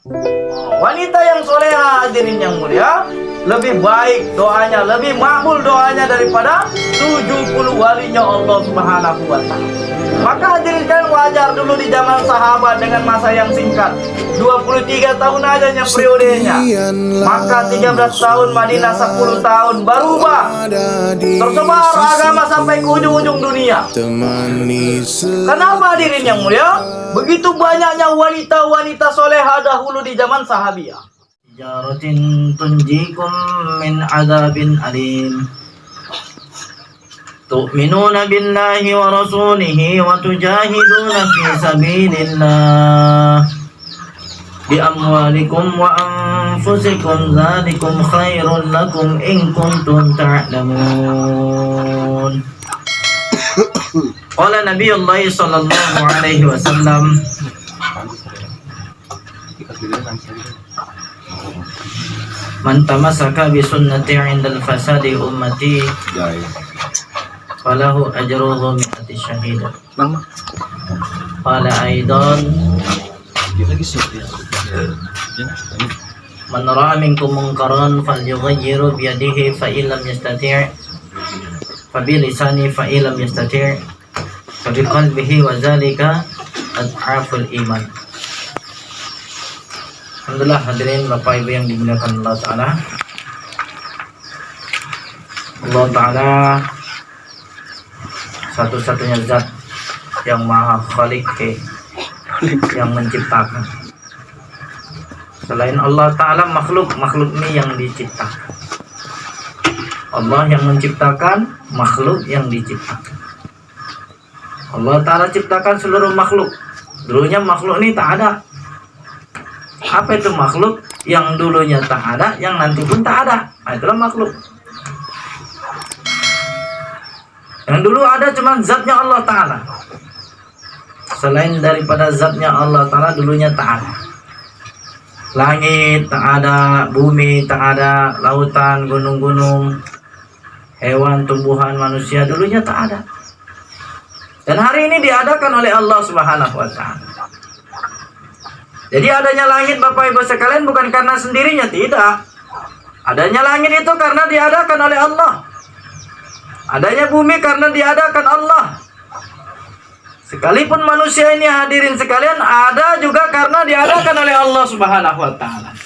Wanita yang soleha hadirin yang mulia, lebih baik doanya, lebih makbul doanya daripada 70 walinya Allah Subhanahu wa ta'ala. Maka hadirin kan wajar dulu di zaman sahabat dengan masa yang singkat, 23 tahun aja periodenya. Maka 13 tahun Madinah, 10 tahun berubah, tersebar agama sampai ke ujung-ujung dunia. Kenapa hadirin yang mulia? Begitu banyaknya wanita-wanita soleha dahulu di zaman sahabiyah. Jaratin tunjikum min adabin alim. Tu'minuna billahi wa rasulihi wa tujahiduna fi sabilillah bi amwalikum wa anfusikum dzalikum khairul lakum in kuntum ta'lamun. Qala Nabiullah sallallahu alaihi wasallam, man tamassaka bi sunnati 'indal fasadi ummati falahu ajruhu mi'ati syahid. Qala aidan, man ra'a minkum munkaran falyughayyirhu bi yadihi fa illam yastati' fa bi lisani fa illam yastati' fa bi qalbihi wa zalika adhaful iman. Alhamdulillah hadirin Bapak Ibu yang dimuliakan Allah Ta'ala. Allah Ta'ala satu-satunya zat yang maha khalik, yang menciptakan. Selain Allah Ta'ala makhluk ini yang diciptakan. Allah yang menciptakan, makhluk yang diciptakan. Allah Ta'ala ciptakan seluruh makhluk. Dulunya makhluk ini tak ada. Apa itu makhluk? Yang dulunya tak ada, yang nanti pun tak ada. Nah, itulah makhluk. Yang dulu ada cuma zatnya Allah Ta'ala. Selain daripada zatnya Allah Ta'ala, dulunya tak ada. Langit tak ada, bumi tak ada, lautan, gunung-gunung, hewan, tumbuhan, manusia, dulunya tak ada. Dan hari ini diadakan oleh Allah Subhanahu wa Ta'ala. Jadi adanya langit Bapak Ibu sekalian bukan karena sendirinya, tidak. Adanya langit itu karena diadakan oleh Allah. Adanya bumi karena diadakan Allah. Sekalipun manusia ini hadirin sekalian ada juga karena diadakan oleh Allah Subhanahu wa Ta'ala.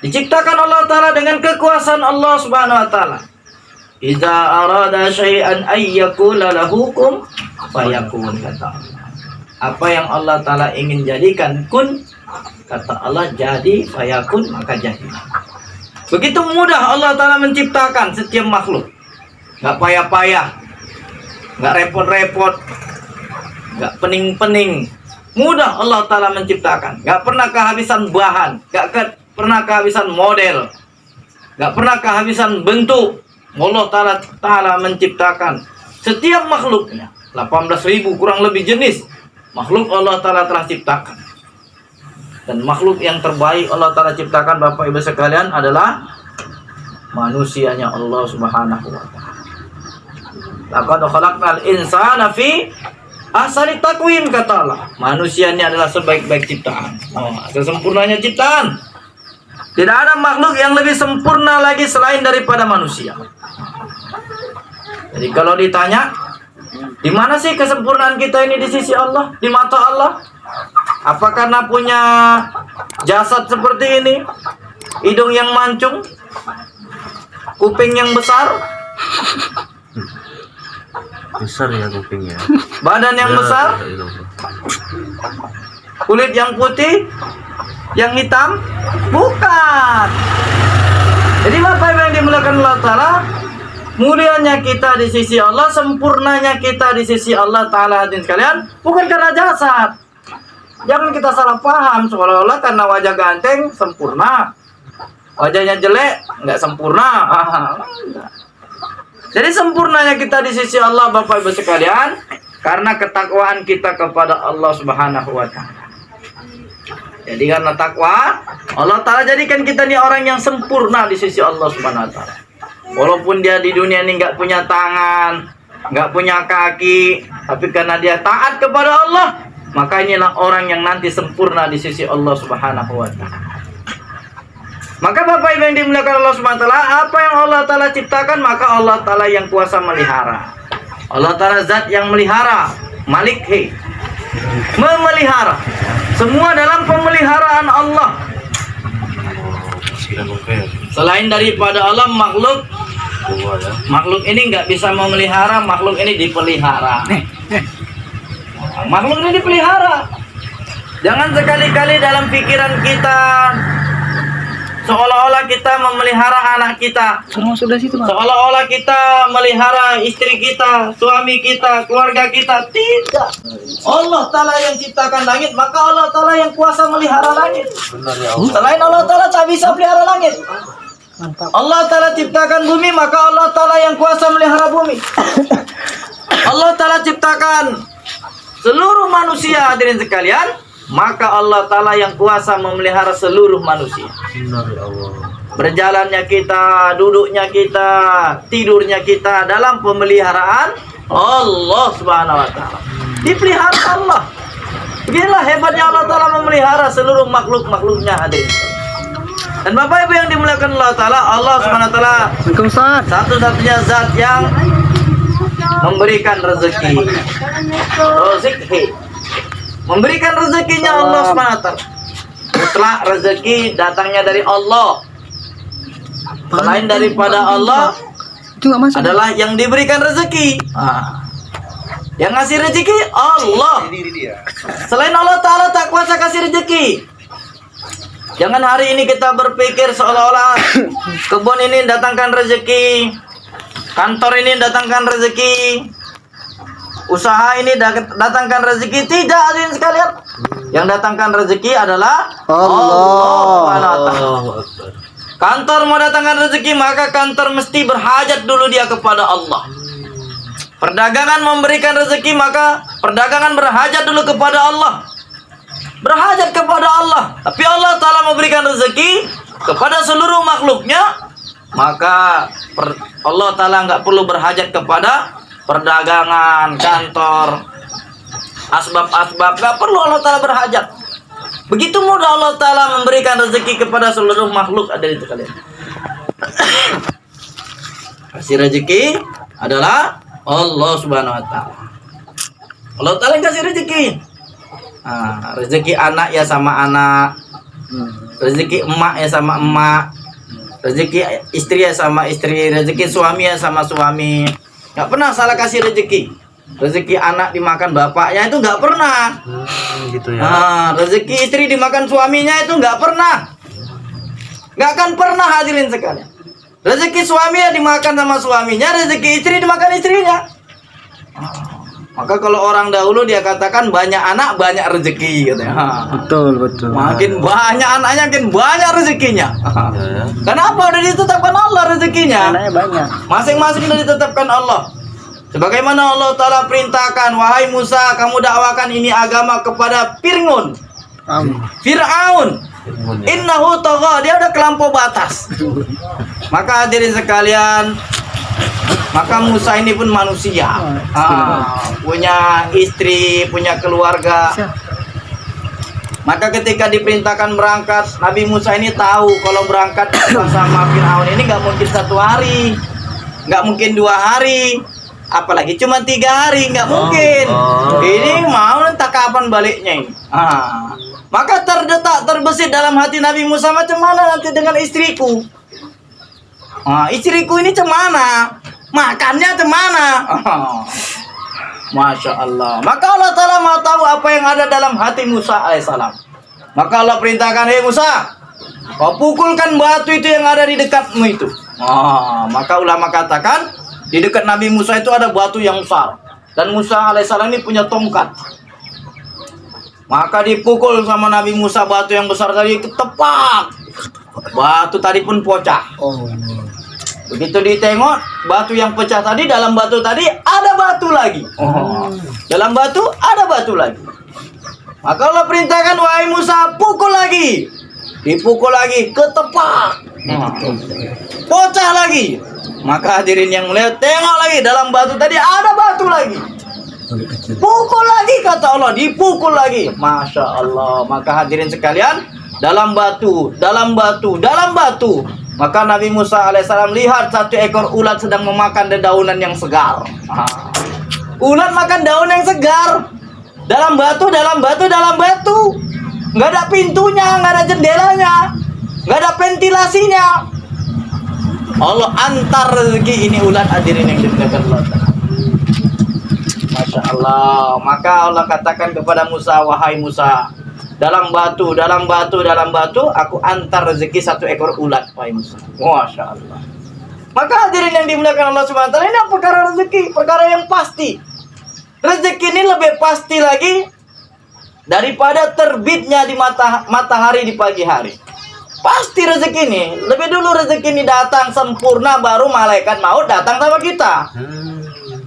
Diciptakan Allah Ta'ala dengan kekuasaan Allah Subhanahu wa Ta'ala. Iza arada syai'an ayyakula lahukum fayakun, kata Allah. Apa yang Allah Ta'ala ingin jadikan kun, kata Allah jadi, fayakun, maka jadi. Begitu mudah Allah Ta'ala menciptakan setiap makhluk. Gak payah-payah, gak repot-repot, gak pening-pening. Mudah Allah Ta'ala menciptakan. Gak pernah kehabisan bahan, gak pernah kehabisan model, gak pernah kehabisan bentuk. Allah Ta'ala menciptakan setiap makhluknya. 18.000 kurang lebih jenis makhluk Allah Ta'ala telah ciptakan. Dan makhluk yang terbaik Allah Ta'ala ciptakan Bapak Ibu sekalian adalah manusianya Allah Subhanahu wa Ta'ala. Laqad khalaqnal insana fi ahsani taqwim, kata Allah. Manusia ini adalah sebaik-baik ciptaan. Sesempurnanya ciptaan. Tidak ada makhluk yang lebih sempurna lagi selain daripada manusia. Jadi kalau ditanya, di mana sih kesempurnaan kita ini di sisi Allah, di mata Allah? Apa karena punya jasad seperti ini, hidung yang mancung, kuping yang besar, besar ya kupingnya, badan yang besar, kulit yang putih, yang hitam? Bukan. Jadi Bapak Ibu yang dimuliakan Allah Ta'ala, mulianya kita di sisi Allah, sempurnanya kita di sisi Allah Ta'ala hadirin sekalian, bukan karena jasad. Jangan kita salah paham seolah-olah karena wajah ganteng sempurna, wajahnya jelek nggak sempurna. Jadi sempurnanya kita di sisi Allah Bapak Ibu sekalian karena ketakwaan kita kepada Allah Subhanahu wa Ta'ala. Jadi karena takwa, Allah Ta'ala jadikan kita ini orang yang sempurna di sisi Allah Subhanahu wa Ta'ala. Walaupun dia di dunia ini nggak punya tangan, nggak punya kaki, tapi karena dia taat kepada Allah, maka inilah orang yang nanti sempurna di sisi Allah Subhanahu wa taala. Maka Bapak Ibu yang dimuliakan Allah Subhanahu wa taala, apa yang Allah taala ciptakan maka Allah taala yang kuasa melihara. Allah taala zat yang melihara, Malik memelihara. Semua dalam pemeliharaan Allah. Selain daripada Allah, makhluk ini nggak bisa memelihara, makhluk ini dipelihara. Makhluk ini dipelihara. Jangan sekali-kali dalam pikiran kita seolah-olah kita memelihara anak kita, seolah-olah kita melihara istri kita, suami kita, keluarga kita. Tidak. Allah Ta'ala yang ciptakan langit, maka Allah Ta'ala yang kuasa melihara langit. Selain Allah Ta'ala tak bisa pelihara langit. Allah Ta'ala ciptakan bumi, maka Allah Ta'ala yang kuasa melihara bumi. Allah Ta'ala ciptakan seluruh manusia, hadirin sekalian, maka Allah Ta'ala yang kuasa memelihara seluruh manusia. Berjalannya kita, duduknya kita, tidurnya kita dalam pemeliharaan Allah Subhanahu wa taala. Dipelihara Allah. Beginilah hebatnya Allah Ta'ala memelihara seluruh makhluk-makhluknya, hadirin. Dan Bapak Ibu yang dimuliakan Allah Ta'ala, Allah Subhanahu wa taala satu-satunya zat yang memberikan rezeki. Memberikan rezekinya Allah SWT. Mutlak rezeki datangnya dari Allah. Selain daripada Allah adalah yang diberikan rezeki. Yang ngasih rezeki Allah. Selain Allah Ta'ala tak kuasa kasih rezeki. Jangan hari ini kita berpikir seolah-olah kebun ini datangkan rezeki, kantor ini datangkan rezeki, usaha ini datangkan rezeki. Tidak, hadirin sekalian. Yang datangkan rezeki adalah Allah. Kantor mau datangkan rezeki, maka kantor mesti berhajat dulu dia kepada Allah. Perdagangan memberikan rezeki, maka perdagangan berhajat dulu kepada Allah. Berhajat kepada Allah. Tapi Allah Ta'ala memberikan rezeki kepada seluruh makhluknya, maka Allah Ta'ala nggak perlu berhajat kepada perdagangan, kantor, asbab-asbab, gak perlu Allah Ta'ala berhajat. Begitu mudah Allah Ta'ala memberikan rezeki kepada seluruh makhluk. Ada itu kalian. Kasih rezeki adalah Allah Subhanahu wa taala. Allah Ta'ala yang kasih rezeki. Rezeki anak ya sama anak, rezeki emak ya sama emak, rezeki istri ya sama istri, rezeki suami ya sama suami. Gak pernah salah kasih rezeki. Rezeki anak dimakan bapaknya itu nggak pernah. Gitu ya. Rezeki istri dimakan suaminya itu nggak pernah. Nggak akan pernah, hadirin sekalian. Rezeki suami ya dimakan sama suaminya, rezeki istri dimakan istrinya. Maka kalau orang dahulu dia katakan banyak anak banyak rezeki katanya. Betul. Makin banyak anaknya makin banyak rezekinya. Kenapa? Udah ditetapkan Allah rezekinya. Anaknya banyak. Masing-masing udah ditetapkan Allah. Sebagaimana Allah Ta'ala perintahkan, wahai Musa, kamu dakwakan ini agama kepada Fir'aun. Innahu tagha, dia udah kelampau batas. Maka hadirin sekalian, maka Musa ini pun manusia, punya istri, punya keluarga. Maka ketika diperintahkan berangkat, Nabi Musa ini tahu kalau berangkat bersama Fir'aun ini nggak mungkin 1 hari, nggak mungkin 2 hari, apalagi cuma 3 hari, nggak mungkin. Ini mau entah kapan baliknya ini. Maka terbesit dalam hati Nabi Musa, macam mana nanti dengan istriku? Istriku ini cemana? Makannya cemana? Masya Allah. Maka Allah Ta'ala mau tahu apa yang ada dalam hati Musa alaihissalam. Maka Allah perintahkan, hei Musa, kau pukulkan batu itu yang ada di dekatmu itu. Maka ulama katakan, di dekat Nabi Musa itu ada batu yang besar. Dan Musa alaihissalam ini punya tongkat. Maka dipukul sama Nabi Musa batu yang besar tadi, ketepak. Batu tadi pun pecah. Begitu ditengok, batu yang pecah tadi, dalam batu tadi ada batu lagi. Dalam batu ada batu lagi. Maka Allah perintahkan, wahai Musa, pukul lagi. Dipukul lagi, ketepak. Pecah lagi. Maka hadirin yang melihat, tengok lagi, dalam batu tadi ada batu lagi. Pukul lagi kata Allah, dipukul lagi. Masya Allah. Maka hadirin sekalian, dalam batu. Maka Nabi Musa alaihissalam lihat satu ekor ulat sedang memakan dedaunan yang segar. Ulat makan daun yang segar. Dalam batu. Nggak ada pintunya, nggak ada jendelanya, nggak ada ventilasinya. Allah antar rezeki ini ulat, hadirin yang dimuliakan Allah. Masya Allah. Maka Allah katakan kepada Musa, wahai Musa, dalam batu, aku antar rezeki satu ekor ulat, wahai Musa. Masya Allah. Maka hadirin yang dimuliakan Allah Subhanahu wa taala, ini perkara rezeki, perkara yang pasti. Rezeki ini lebih pasti lagi daripada terbitnya di matahari di pagi hari. Pasti rezeki ini. Lebih dulu rezeki ini datang sempurna, baru malaikat maut datang sama kita.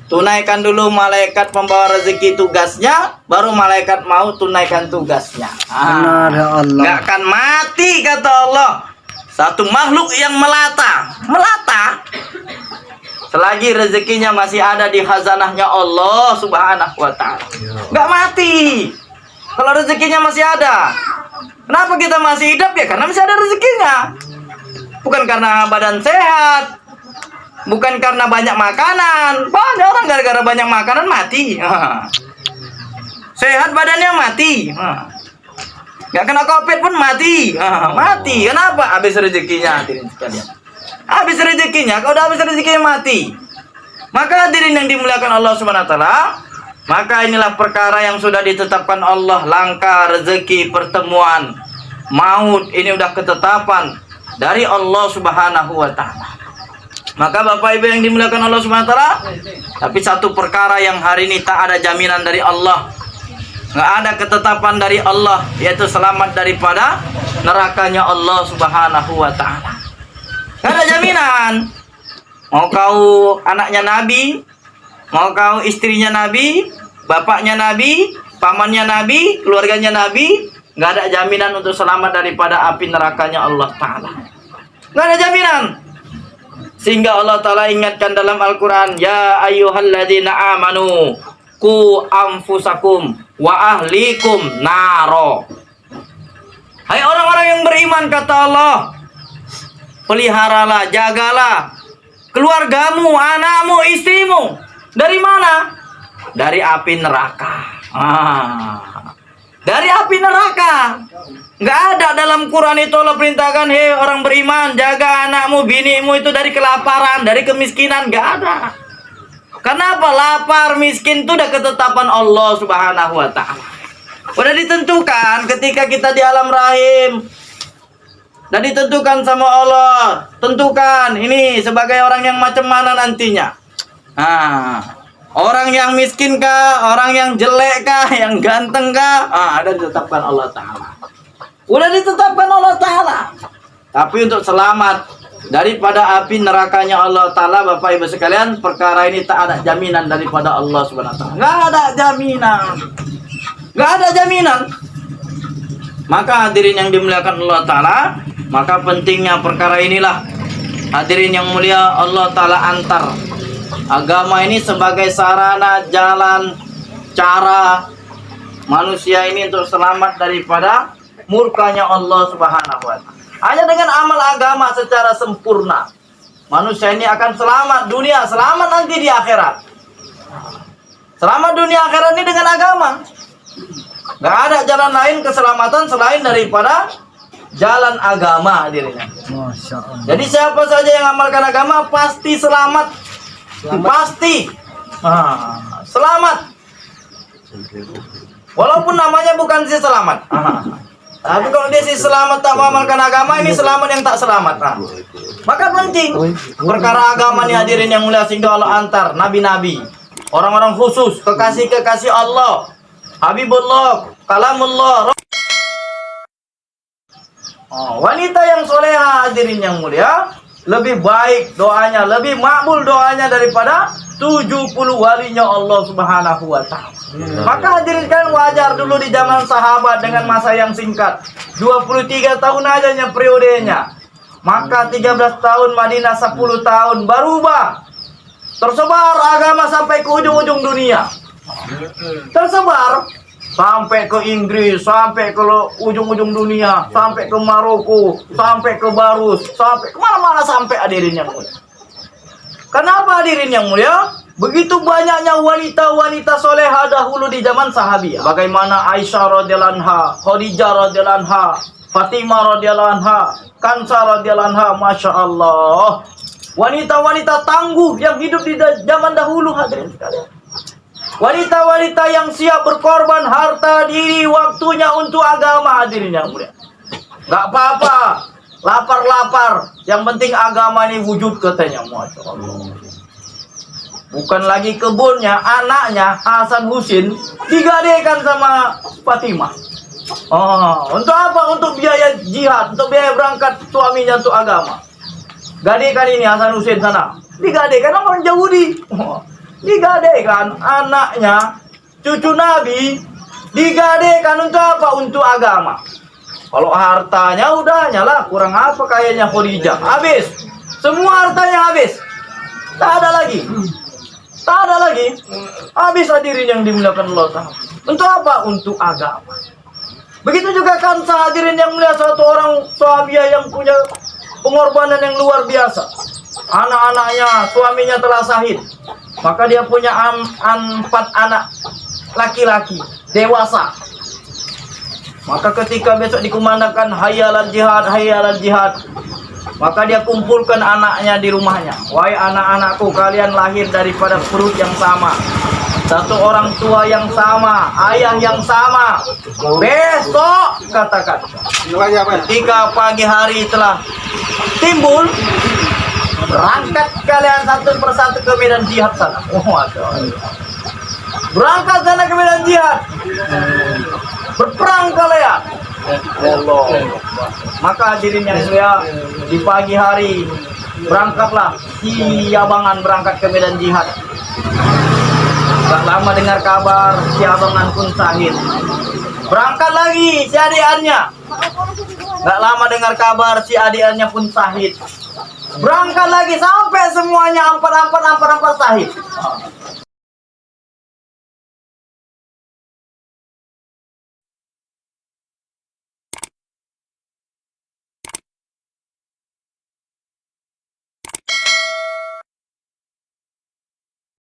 Tunaikan dulu malaikat pembawa rezeki tugasnya, baru malaikat maut tunaikan tugasnya. Benar ya Allah. Gak akan mati kata Allah. Satu makhluk yang melata selagi rezekinya masih ada di khazanahnya Allah Subhanahu wa taala. Gak mati. Kalau rezekinya masih ada. Kenapa kita masih hidup? Ya karena masih ada rezekinya. Bukan karena badan sehat, bukan karena banyak makanan. Banyak orang gara-gara banyak makanan mati. Sehat badannya mati. Gak kena COVID pun mati. Mati. Kenapa? Habis rezekinya, hadirin sekalian. Habis rezekinya, kalau udah habis rezekinya mati. Maka hadirin yang dimuliakan Allah Subhanahu wa taala, maka inilah perkara yang sudah ditetapkan Allah. Langkah, rezeki, pertemuan, maut, ini udah ketetapan dari Allah Subhanahu wa taala. Maka Bapak Ibu yang dimuliakan Allah Subhanahu wa taala, tapi satu perkara yang hari ini tak ada jaminan dari Allah, nggak ada ketetapan dari Allah, yaitu selamat daripada nerakanya Allah Subhanahu wa taala. Nggak ada jaminan. Mau kau anaknya Nabi, mau kau istrinya Nabi, bapaknya Nabi, pamannya Nabi, keluarganya Nabi, nggak ada jaminan untuk selamat daripada api nerakanya Allah Ta'ala. Nggak ada jaminan. Sehingga Allah Ta'ala ingatkan dalam Al-Quran, ya ayyuhalladzina amanu ku anfusakum wa ahlikum naro. Hai orang-orang yang beriman, kata Allah, peliharalah, jagalah keluargamu, anakmu, istrimu. Dari mana? Dari api neraka. Dari api neraka. Nggak ada dalam Quran itu Allah perintahkan, hei orang beriman, jaga anakmu, binimu itu dari kelaparan, dari kemiskinan. Nggak ada. Kenapa? Lapar, miskin itu udah ketetapan Allah Subhanahu wa ta'ala. Udah ditentukan ketika kita di alam rahim. Dan ditentukan sama Allah. Tentukan ini sebagai orang yang macam mana nantinya. Orang yang miskin kah, orang yang jelek kah, yang ganteng kah, ada ditetapkan Allah Ta'ala. Udah ditetapkan Allah Ta'ala. Tapi untuk selamat daripada api nerakanya Allah Ta'ala, Bapak Ibu sekalian, perkara ini tak ada jaminan daripada Allah Subhanahu wa taala. Nggak ada jaminan. Nggak ada jaminan. Maka hadirin yang dimuliakan Allah Ta'ala, maka pentingnya perkara inilah, hadirin yang mulia, Allah Ta'ala antar agama ini sebagai sarana, jalan, cara manusia ini untuk selamat daripada murkanya Allah Subhanahu wa ta'ala. Hanya dengan amal agama secara sempurna, manusia ini akan selamat dunia, selamat nanti di akhirat. Selamat dunia akhirat ini dengan agama. Gak ada jalan lain keselamatan selain daripada jalan agama, hadirin. Masya Allah. Jadi siapa saja yang amalkan agama pasti selamat. Pasti selamat. Walaupun namanya bukan si selamat. Tapi kalau dia si selamat tak mengamalkan agama, ini selamat yang tak selamat. Maka penting perkara agama nih hadirin yang mulia, sehingga Allah antar nabi-nabi, orang-orang khusus, kekasih-kekasih Allah, Habibullah, Kalamullah, wanita yang soleha, hadirin yang mulia, lebih baik doanya, lebih makbul doanya daripada 70 walinya Allah Subhanahu wa ta'ala. Maka hadirin kan wajar dulu di zaman sahabat dengan masa yang singkat, 23 tahun aja periodenya. Maka 13 tahun Madinah, 10 tahun berubah, tersebar agama sampai ke ujung-ujung dunia. Tersebar sampai ke Inggris, sampai ke ujung-ujung dunia, sampai ke Maroko, sampai ke Barus, sampai kemana-mana sampai hadirin yang mulia. Kenapa hadirin yang mulia? Begitu banyaknya wanita-wanita soleha dahulu di zaman sahabiah. Bagaimana Aisyah radhiyallahu anha, Khadijah radhiyallahu anha, Fatimah radhiyallahu anha, Kansa radhiyallahu anha, masya Allah. Wanita-wanita tangguh yang hidup di zaman dahulu hadirin sekalian. Wanita-wanita yang siap berkorban harta diri waktunya untuk agama hadirin yang mulia. Gak apa-apa, lapar-lapar, yang penting agama ini wujud katanya, masya Allah. Bukan lagi kebunnya, anaknya Hasan Husin digadaikan sama Fatimah. Oh, untuk apa? Untuk biaya jihad, untuk biaya berangkat suaminya untuk agama. Gadaikan ini Hasan Husin sana. Digadaikan orang Yahudi. Oh, digadaikan anaknya, cucu Nabi, digadaikan untuk apa? Untuk agama. Kalau hartanya udah nyala, kurang apa kayaknya Khadijah. Habis. Semua hartanya habis. Tak ada lagi. Tak ada lagi. Habis hadirin yang dimuliakan Allah Ta'ala. Untuk apa? Untuk agama. Begitu juga kan hadirin yang mulia, satu orang sahabiah yang punya pengorbanan yang luar biasa. Anak-anaknya, suaminya telah syahid. Maka dia punya 4 anak laki-laki dewasa. Maka ketika besok dikumandangkan hayya alal jihad, hayya alal jihad, maka dia kumpulkan anaknya di rumahnya. Wahai anak-anakku, kalian lahir daripada perut yang sama, satu orang tua yang sama, ayah yang sama. Besok katakan, ketika pagi hari telah timbul, berangkat kalian satu persatu ke medan jihad sana. Berangkat sana ke medan jihad, berperang kalian. Allah. Maka hadirin yang mulia, di pagi hari berangkatlah si abangan berangkat ke medan jihad. Gak lama dengar kabar si abangan pun syahid. Berangkat lagi si adiannya. Gak lama dengar kabar si adiannya pun syahid. Berangkat lagi sampai semuanya empat syahid.